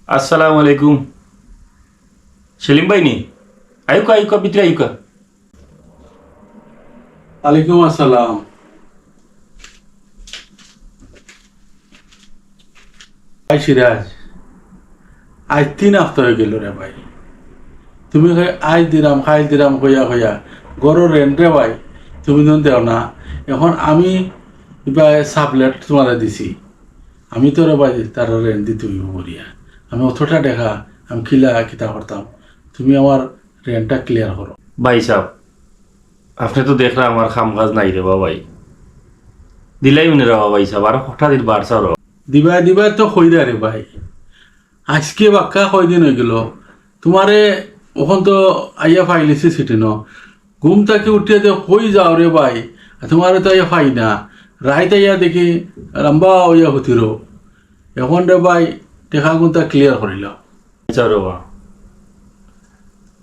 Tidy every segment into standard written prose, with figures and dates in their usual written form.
আসসালামু আলাইকুম। সেলিম ভাই নি? আয়ুকা আয়ুকা ভিতরে আয়ুকা। ওয়ালাইকুম আসসালাম। ভাই সিরাজ, আজ 3 হপ্তাহ হয়ে গেল রে ভাই। তুমি আজ দিলাম খাইল দিলাম কইয়া কইয়া গরুর রেন্ট রে ভাই তুমি তো দেও না। এখন আমি এবার সাবলেট তোমার দিছি, আমি তো রে ভাই তার রেন্ট দিতে হইব বলিয়া আমি অতটা দেখা আমি কিতা করতাম। তুমি আমার রেন্টটা ক্লিয়ার করো। ভাই সাহেব, আপনি তো দেখলাম আমার কাম কাজ নাই রে ভাই। দিলাই উনি রে ভাই সাহেব, আর হঠাৎ বাড়ছা র। দিবাই দিবাই তো কইরা রে ভাই, আজকে বাক্কা কয়দিন হয়ে গেল তোমারে। ওখান তো আইয়া ফাইলিছি সিটি ন ঘুম থেকে উঠিয়ে যে হই যাও রে ভাই, তোমারে তো আইয়া ফাই না। রাইত আইয়া দেখি লম্বা হইয়া হতির এখন রে ভাই টেকা গুনটা ক্লিয়ার করিল। আচ্ছা রে বা,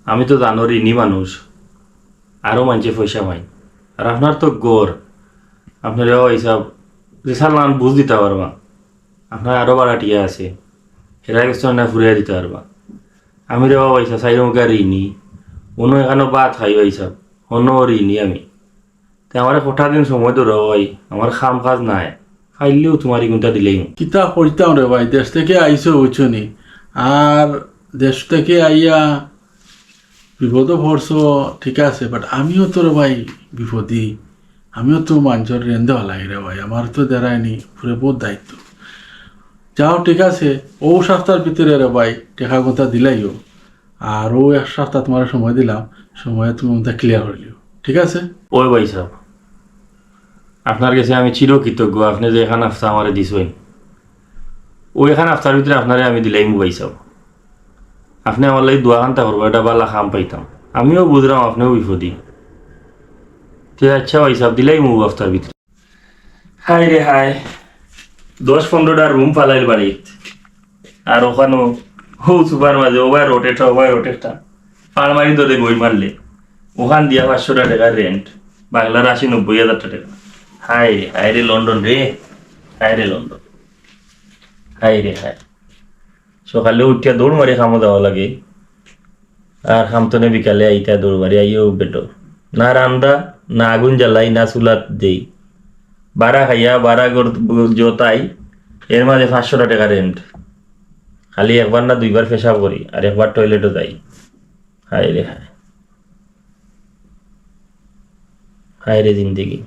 আমি তো জানোর ইনি মানুষ, আরও মানছে পয়সা পাই। আর আপনার তো গড়, আপনার রে ভাই সাহেব রেসার লান বুঝ দিতে পারবা। আপনার আরও বাড়াটিয়া আছে, হেরা কিছু না ফুরিয়া দিতে পারবা। আমি রে ভাই সাহেব সাইড মুখে ঋণী, অন্য এখানে বাদ খাই ভাই সাহেব, অন্য ঋণী আমি। তে আমার কটা দিন সময় তো রে ভাই, আমার কাম কাজ নাই, খাইলেও তোমার ইগুনটা দিলেই। কিতা করিতাম রে ভাই, দেশ থেকে আইসো বুঝছো নি। আর দেশ থেকে আইয়া বিপদ পড়ছো ঠিক আছে, বাট আমিও তো রে ভাই বিপদী। আমিও তো মানুষের রেন দেওয়া লাগে রে ভাই, আমার তো দেরায়নি পুরো বহুত দায়িত্ব। যাও ঠিক আছে, ও সপ্তাহের ভিতরে রে ভাই টেকা কথা দিলাইও। আর ও 1 সপ্তাহ তোমার সময় দিলাম, সময়ে তুমি ওটা ক্লিয়ার করে লিও, ঠিক আছে? ওই ভাই সাহেব, আপনার কাছে আমি চিরকৃতজ্ঞ। আপনি যে এখান আফতা আমারে দিছেন, ওই এখান আফতার ভিতরে আপনারে আমি দিলাই ভাই সাহেব। আপনি আমার লাগে দোয়া খান্তা করবো, এটা বালা খাম পাইতাম। আমিও বুঝলাম আপনিও বিপদী। ঠিক আচ্ছা ভাই সাহেব, দিলাই আফতার ভিতরে। হাই রে হাই, 10-15টা রুম পালাইল বাড়িত। আর ওখানেও সুপার মাঝে ওভার রোটেটটা পাড়মারি ধরে বই মারলে ওখান দিয়া 500 টাকা রেন্ট, বাংলার 80-90 হাজার টাকা। হাই রে লন্ডন রে, হাই রে লন্ডন, হাই রে হাই। সকালে উঠিয়া দৌড় মারি খামো যাওয়া লাগে, আর খামতনে বিকালে আইতা দৌড় মারি আইও বেটো। না রান্দা, না আগুন জ্বালাই, না চুলাত দেই, বাড়া খাইয়া বাড়া জোতাই, এর মাঝে 500 টাকা রেন্ট। খালি একবার না 2বার পেশাব করি, আর একবার টয়লেটও যাই। হায় রে হায়, হায় রে জিন্দেগি।